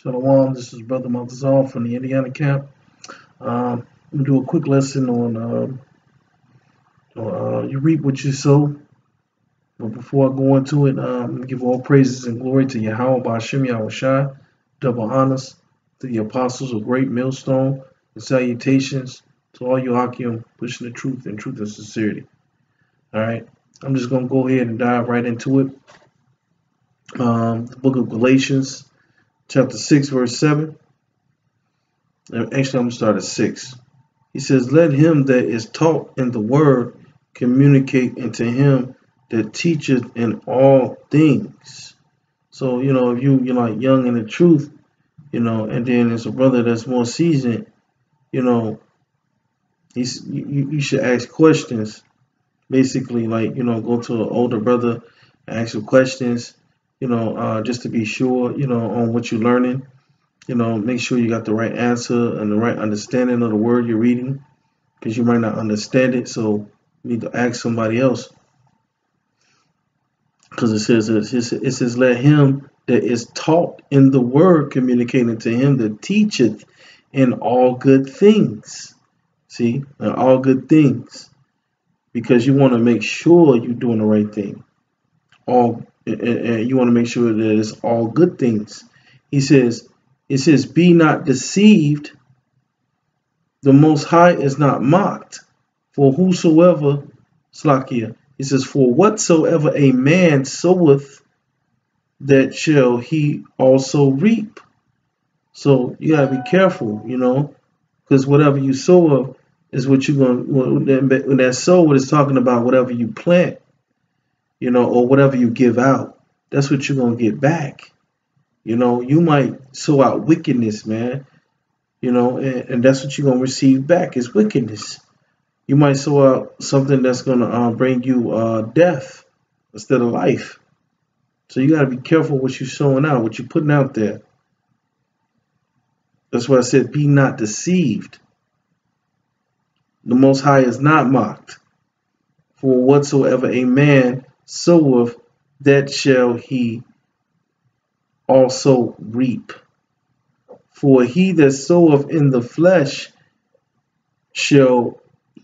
Shalom, this is Brother Maltazar from the Indiana camp. I'm going to do a quick lesson on you reap what you sow. But before I go into it, I'm going to give all praises and glory to Yahweh Ba'ashem Yahushai, double honors to the apostles of Great Millstone, and salutations to all you Akim pushing the truth and sincerity. All right, I'm just going to go ahead and dive right into it. The book of Galatians, chapter 6, verse 7. Actually, I'm going to start at 6. He says, let him that is taught in the word communicate unto him that teacheth in all things. So, if you're like young in the truth, and then there's a brother that's more seasoned, you should ask questions. Basically, like, go to an older brother and ask him questions, just to be sure, on what you're learning. Make sure you got the right answer and the right understanding of the word you're reading, because you might not understand it. So you need to ask somebody else, because it says, let him that is taught in the word communicating to him that teacheth in all good things. See, in all good things, because you want to make sure you're doing the right thing. You want to make sure that it's all good things. It says, be not deceived. The Most High is not mocked. For whosoever, Slakia, it says, for whatsoever a man soweth, that shall he also reap. So you gotta be careful, because whatever you sow of is what you're going to, when that sow, what it's talking about, whatever you plant, or whatever you give out, that's what you're going to get back. You might sow out wickedness, man, and that's what you're going to receive back is wickedness. You might sow out something that's going to bring you death instead of life. So you got to be careful what you're sowing out, what you're putting out there. That's why I said, be not deceived. The Most High is not mocked. For whatsoever a man soweth, that shall he also reap. For he that soweth in the flesh shall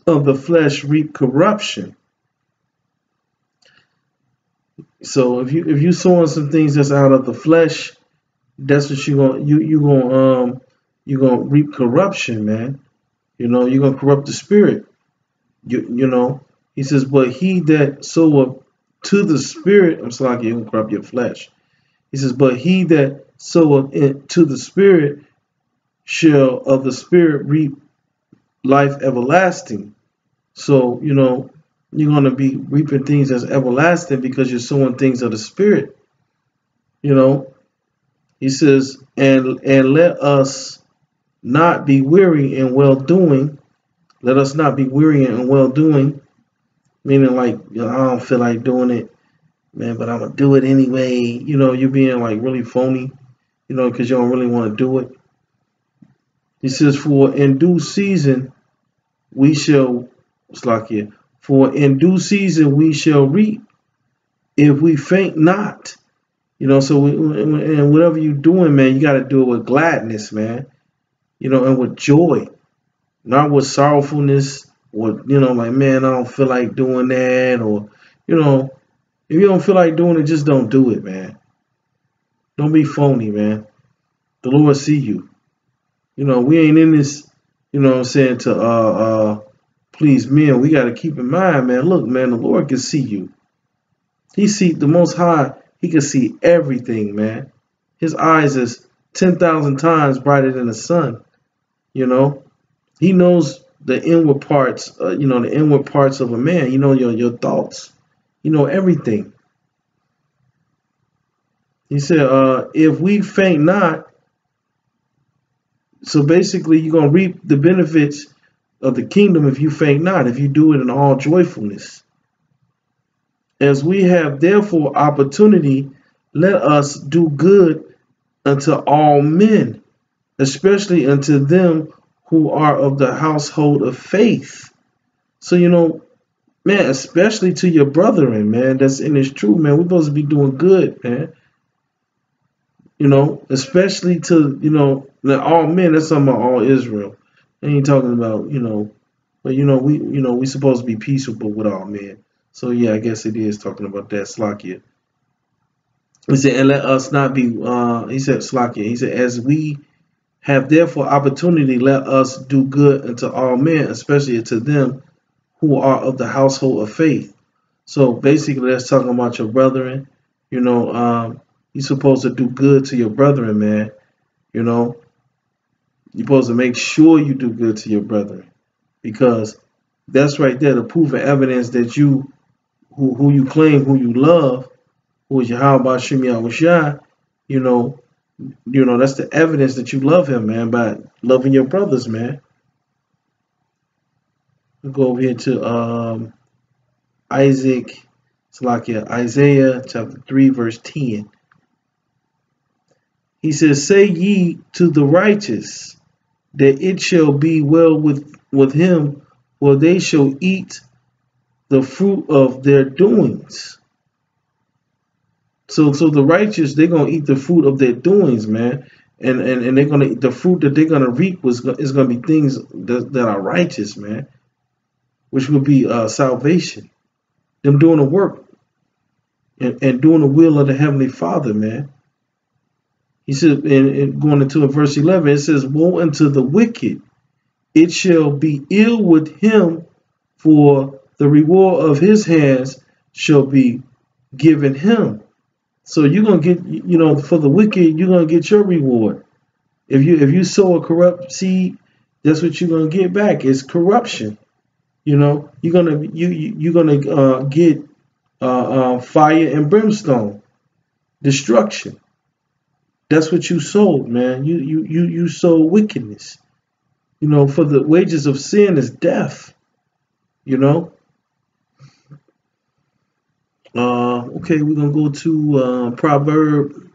of the flesh reap corruption. So if you sowing some things that's out of the flesh, that's what you're gonna reap corruption, man. You're gonna corrupt the spirit. He says, but he that soweth to the spirit, I'm sorry, you're gonna corrupt your flesh. He says, but he that soweth to the spirit shall of the spirit reap life everlasting. So, you're going to be reaping things that's everlasting because you're sowing things of the spirit. He says, and let us not be weary in well doing. Let us not be weary in well doing, meaning like, I don't feel like doing it, man, but I'm going to do it anyway. You're being like really phony, because you don't really want to do it. He says, for in due season we shall, for in due season we shall reap if we faint not. So and whatever you're doing, man, you got to do it with gladness, man, and with joy, not with sorrowfulness, or, like, man, I don't feel like doing that, or, if you don't feel like doing it, just don't do it, man. Don't be phony, man. The Lord see you. We ain't in this, to please men. We got to keep in mind, man. Look, man, the Lord can see you. He see the Most High. He can see everything, man. His eyes is 10,000 times brighter than the sun. He knows the inward parts. The inward parts of a man. Your thoughts. Everything. He said, if we faint not. So basically, you're going to reap the benefits of the kingdom if you faint not, if you do it in all joyfulness. As we have therefore opportunity, let us do good unto all men, especially unto them who are of the household of faith. So, man, especially to your brethren, man, that's in this truth, man. We're supposed to be doing good, man. especially to, all men. That's talking about all Israel. They ain't talking about, but we supposed to be peaceable with all men. So yeah, I guess it is talking about that. Slakia. He said, and let us not be, he said, Slakia. He said, as we have therefore opportunity, let us do good unto all men, especially to them who are of the household of faith. So basically, that's talking about your brethren. You're supposed to do good to your brethren, man. You're supposed to make sure you do good to your brethren, because that's right there the proof and evidence that who you claim, who you love, who is Yahweh Bashim Yahushua, you know, that's the evidence that you love him, man, by loving your brothers, man. We'll go over here to Isaiah chapter 3, verse 10. He says, say ye to the righteous that it shall be well with him, for they shall eat the fruit of their doings. So the righteous, they're gonna eat the fruit of their doings, man, and they're gonna eat the fruit that they're gonna reap is gonna be things that are righteous, man, which would be salvation, them doing the work and doing the will of the Heavenly Father, man. He said, and going into verse 11, it says, woe unto the wicked, it shall be ill with him, for the reward of his hands shall be given him. So you're gonna get, for the wicked, you're gonna get your reward. If you sow a corrupt seed, that's what you're gonna get back. It's corruption. You're gonna get fire and brimstone, destruction. That's what you sowed, man. You sow wickedness. For the wages of sin is death. Okay, we're gonna go to Proverb.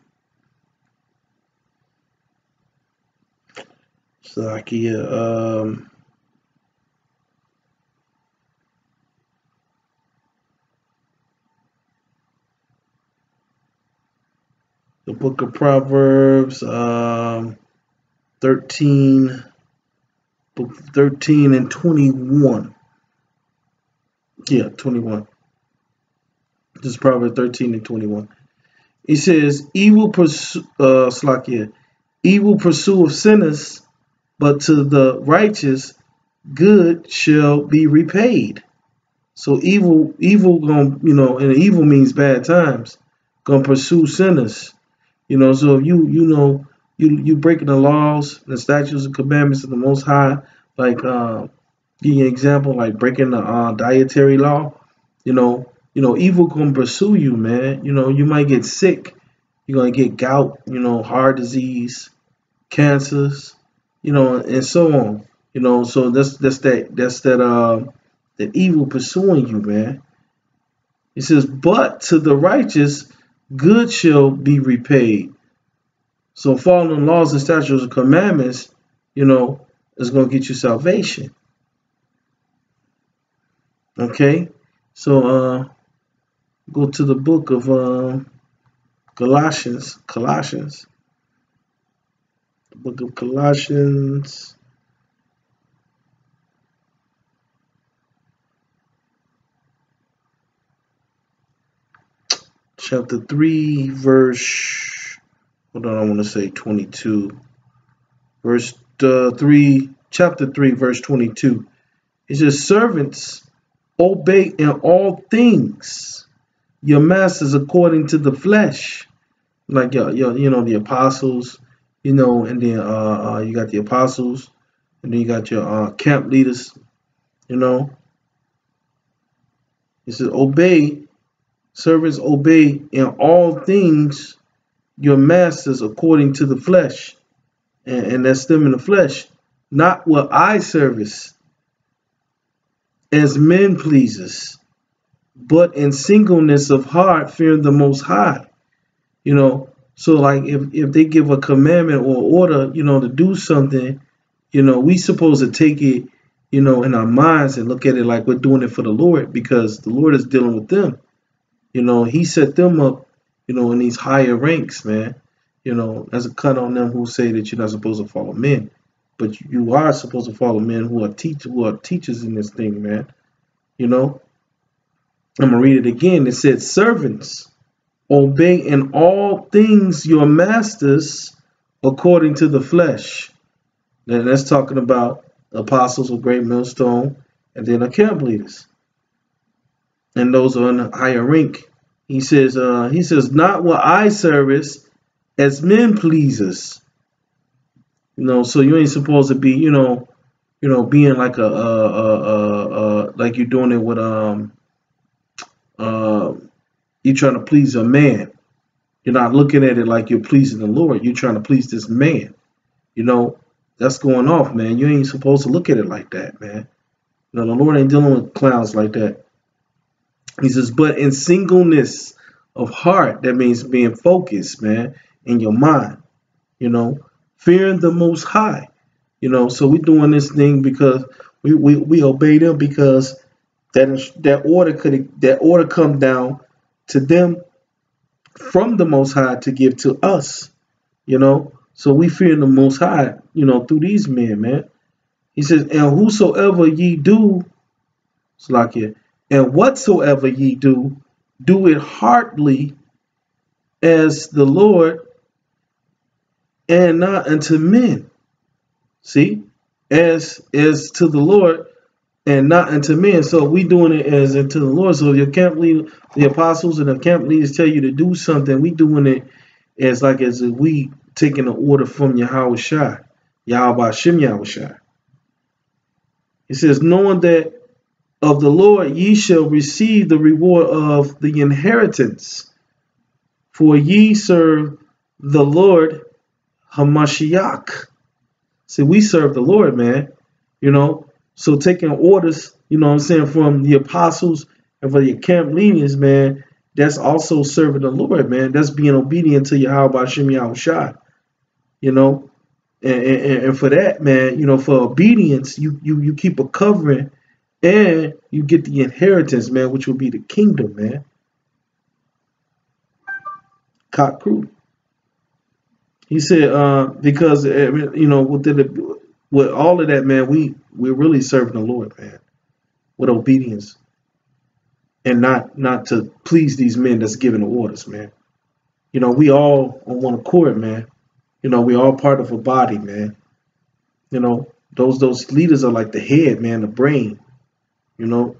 The book of Proverbs, 13 and 21. Yeah, 21. This is Proverbs 13 and 21. It says, evil pursueth sinners, but to the righteous good shall be repaid. So evil gonna, and evil means bad times, gonna pursue sinners. So if you breaking the laws, the statutes and commandments of the Most High, like give you an example, like breaking the dietary law, evil gonna pursue you, man. You might get sick. You're gonna get gout, heart disease, cancers, and so on. So that's that evil pursuing you, man. It says, but to the righteous good shall be repaid. So following laws and statutes and commandments, is going to get you salvation. Okay, so go to the book of Colossians. The book of Colossians. Chapter 3, verse, hold on, I want to say 22. Chapter 3, verse 22. It says, servants, obey in all things your masters according to the flesh. Like, the apostles, and then you got the apostles, and then you got your camp leaders, It says, servants obey in all things your masters according to the flesh. And that's them in the flesh. Not what eye service as men pleasers, but in singleness of heart, fearing the Most High. So like if they give a commandment or order, to do something, we supposed to take it, in our minds and look at it like we're doing it for the Lord, because the Lord is dealing with them. He set them up, in these higher ranks, man. There's a cut on them who say that you're not supposed to follow men, but you are supposed to follow men who are teachers in this thing, man. I'm gonna read it again. It said, "Servants, obey in all things your masters according to the flesh." Then that's talking about apostles of Great Millstone, and then the camp leaders, and those are in a higher rank. He says, "Not with eye service as men pleasers." So you ain't supposed to be, being like like you're doing it with you're trying to please a man. You're not looking at it like you're pleasing the Lord. You're trying to please this man. That's going off, man. You ain't supposed to look at it like that, man. The Lord ain't dealing with clowns like that. He says, "But in singleness of heart," that means being focused, man, in your mind, fearing the Most High. So we're doing this thing because we obey them, because that order come down to them from the Most High to give to us. So we fear the Most High, through these men, man. He says, "And whosoever ye do," it's like it, "and whatsoever ye do, do it heartily as the Lord, and not unto men." See, as to the Lord and not unto men. So we doing it as unto the Lord. So if your camp leader, the apostles and the camp leaders tell you to do something, we doing it as if we taking an order from Yahweh Shai, Yahweh Shem Yahweh Shai. He says, "Knowing that of the Lord ye shall receive the reward of the inheritance, for ye serve the Lord Hamashiach." See, we serve the Lord, man. So taking orders, from the apostles and for your camp leaders, man, that's also serving the Lord, man. That's being obedient to Yahweh Shem Yahweh Shai. And for that, man, for obedience, you keep a covering, and you get the inheritance, man, which will be the kingdom, man. Cock crew. He said, because with all of that, man, we're really serving the Lord, man, with obedience, and not to please these men that's giving the orders, man. We all on one accord, man. We all part of a body, man. Those leaders are like the head, man, the brain. Your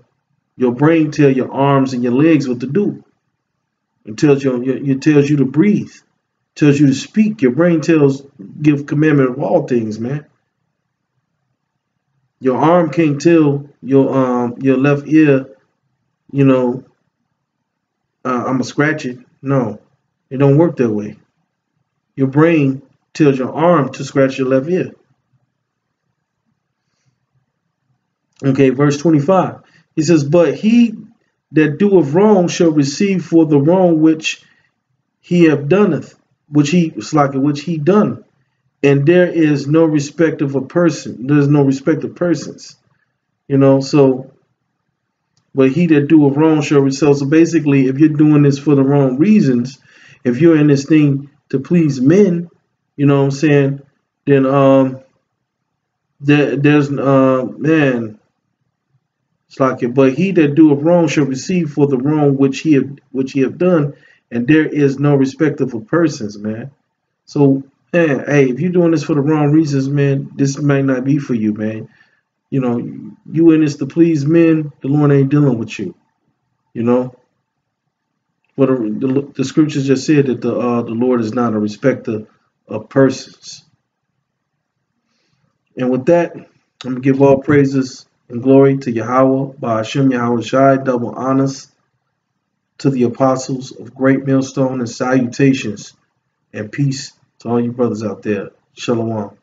brain tells your arms and your legs what to do. It tells tells you to breathe, tells you to speak. Your brain give commandment of all things, man. Your arm can't tell your left ear, I'm gonna scratch it. No, it don't work that way. Your brain tells your arm to scratch your left ear. Okay, verse 25. He says, "But he that doeth wrong shall receive for the wrong which he have doneth, which he done. And there is no respect of a person. There's no respect of persons." So, but he that doeth wrong shall receive. So basically, if you're doing this for the wrong reasons, if you're in this thing to please men, then there's man, it's like it. "But he that doeth wrong shall receive for the wrong which he have done, and there is no respect of persons," man. So, man, hey, if you're doing this for the wrong reasons, man, this might not be for you, man. You in this to please men, the Lord ain't dealing with you. But the scriptures just said that the Lord is not a respecter of persons. And with that, I'm gonna give all praises and glory to Yahweh, by Hashem Yahweh Shai, double honors to the apostles of Great Millstone, and salutations and peace to all you brothers out there. Shalom.